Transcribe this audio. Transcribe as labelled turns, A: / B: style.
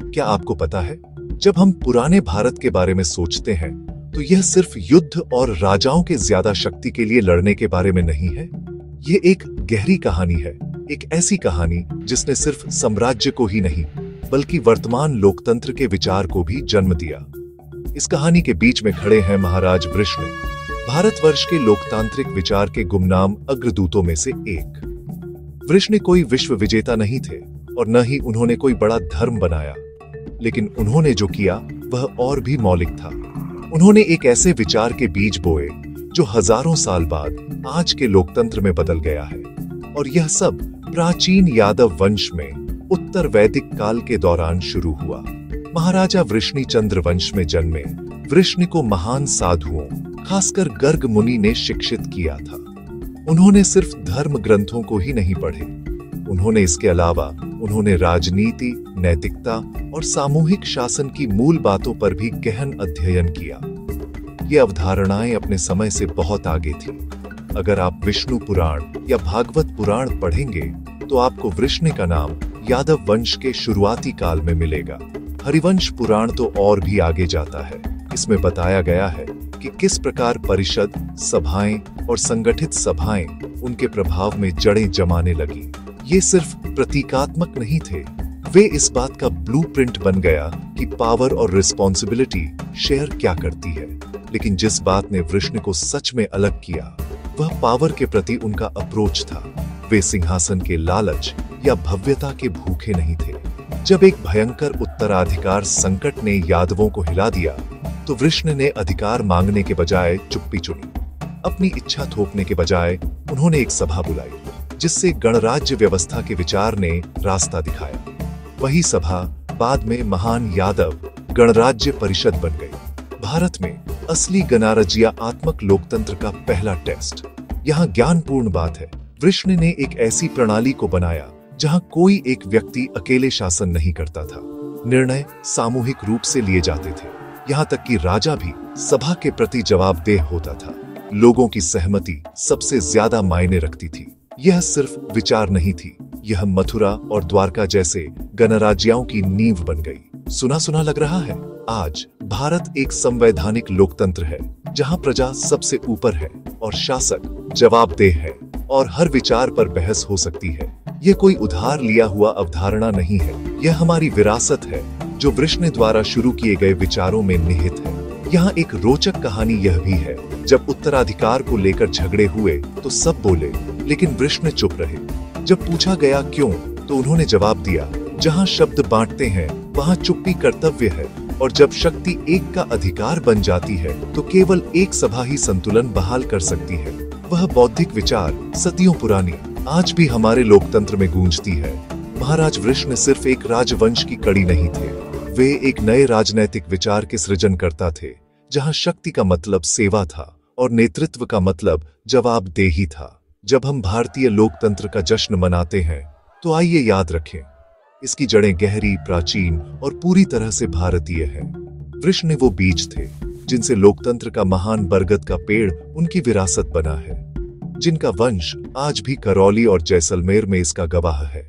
A: क्या आपको पता है, जब हम पुराने भारत के बारे में सोचते हैं तो यह सिर्फ युद्ध और राजाओं के ज्यादा शक्ति के लिए लड़ने के बारे में नहीं है। ये एक गहरी कहानी है, एक ऐसी कहानी जिसने सिर्फ साम्राज्य को ही नहीं बल्कि वर्तमान लोकतंत्र के विचार को भी जन्म दिया। इस कहानी के बीच में खड़े हैं महाराज वृष्ण, भारतवर्ष के लोकतांत्रिक विचार के गुमनाम अग्रदूतों में से एक। वृष्ण कोई विश्व विजेता नहीं थे और न ही उन्होंने कोई बड़ा धर्म बनाया, लेकिन उन्होंने जो किया वह और भी मौलिक था। उन्होंने एक ऐसे विचार के बीज बोए जो हजारों साल बाद आज के लोकतंत्र में बदल गया है। और यह सब प्राचीन यादव वंश में उत्तर वैदिक काल के दौरान शुरू हुआ। महाराजा वृष्णिचंद्र वंश में जन्मे वृष्ण को महान साधुओं, खासकर गर्ग मुनि ने शिक्षित किया था। उन्होंने सिर्फ धर्म ग्रंथों को ही नहीं पढ़े, उन्होंने इसके अलावा उन्होंने राजनीति, नैतिकता और सामूहिक शासन की मूल बातों पर भी गहन अध्ययन किया। ये अवधारणाएं अपने समय से बहुत आगे थी। अगर आप विष्णु पुराण या भागवत पुराण पढ़ेंगे तो आपको वृष्ण का नाम यादव वंश के शुरुआती काल में मिलेगा। हरिवंश पुराण तो और भी आगे जाता है। इसमें बताया गया है कि किस प्रकार परिषद, सभाएं और संगठित सभाएं उनके प्रभाव में जड़ें जमाने लगी। ये सिर्फ प्रतीकात्मक नहीं थे, वे इस बात का ब्लूप्रिंट बन गया कि पावर और रिस्पॉन्सिबिलिटी शेयर क्या करती है। लेकिन जिस बात ने वृष्ण को सच में अलग किया वह पावर के प्रति उनका अप्रोच था। वे सिंहासन के लालच या भव्यता के भूखे नहीं थे। जब एक भयंकर उत्तराधिकार संकट ने यादवों को हिला दिया तो वृष्ण ने अधिकार मांगने के बजाय चुप्पी चुनी। अपनी इच्छा थोपने के बजाय उन्होंने एक सभा बुलाई, जिससे गणराज्य व्यवस्था के विचार ने रास्ता दिखाया। वही सभा बाद में महान यादव गणराज्य परिषद बन गई। भारत में असली गणराज्यात्मक लोकतंत्र का पहला टेस्ट। यहाँ ज्ञानपूर्ण बात है, वृष्ण ने एक ऐसी प्रणाली को बनाया जहाँ कोई एक व्यक्ति अकेले शासन नहीं करता था। निर्णय सामूहिक रूप से लिए जाते थे, यहाँ तक कि राजा भी सभा के प्रति जवाबदेह होता था। लोगों की सहमति सबसे ज्यादा मायने रखती थी। यह सिर्फ विचार नहीं थी, यह मथुरा और द्वारका जैसे गणराज्यों की नींव बन गई। सुना सुना लग रहा है? आज भारत एक संवैधानिक लोकतंत्र है जहां प्रजा सबसे ऊपर है और शासक जवाबदेह है और हर विचार पर बहस हो सकती है। यह कोई उधार लिया हुआ अवधारणा नहीं है, यह हमारी विरासत है जो वृष्ण द्वारा शुरू किए गए विचारों में निहित है। यहाँ एक रोचक कहानी यह भी है, जब उत्तराधिकार को लेकर झगड़े हुए तो सब बोले, लेकिन वृष्ण चुप रहे। जब पूछा गया क्यों, तो उन्होंने जवाब दिया, जहाँ शब्द बांटते हैं वहाँ चुप्पी कर्तव्य है, और जब शक्ति एक का अधिकार बन जाती है तो केवल एक सभा ही संतुलन बहाल कर सकती है। वह बौद्धिक विचार सदियों पुरानी आज भी हमारे लोकतंत्र में गूंजती है। महाराज वृष्ण सिर्फ एक राजवंश की कड़ी नहीं थे, वे एक नए राजनैतिक विचार के सृजनकर्ता थे, जहां शक्ति का मतलब सेवा था और नेतृत्व का मतलब जवाबदेही था। जब हम भारतीय लोकतंत्र का जश्न मनाते हैं तो आइए याद रखें, इसकी जड़ें गहरी, प्राचीन और पूरी तरह से भारतीय हैं। वृष्ण वो बीज थे जिनसे लोकतंत्र का महान बरगद का पेड़ उनकी विरासत बना है, जिनका वंश आज भी करौली और जैसलमेर में इसका गवाह है।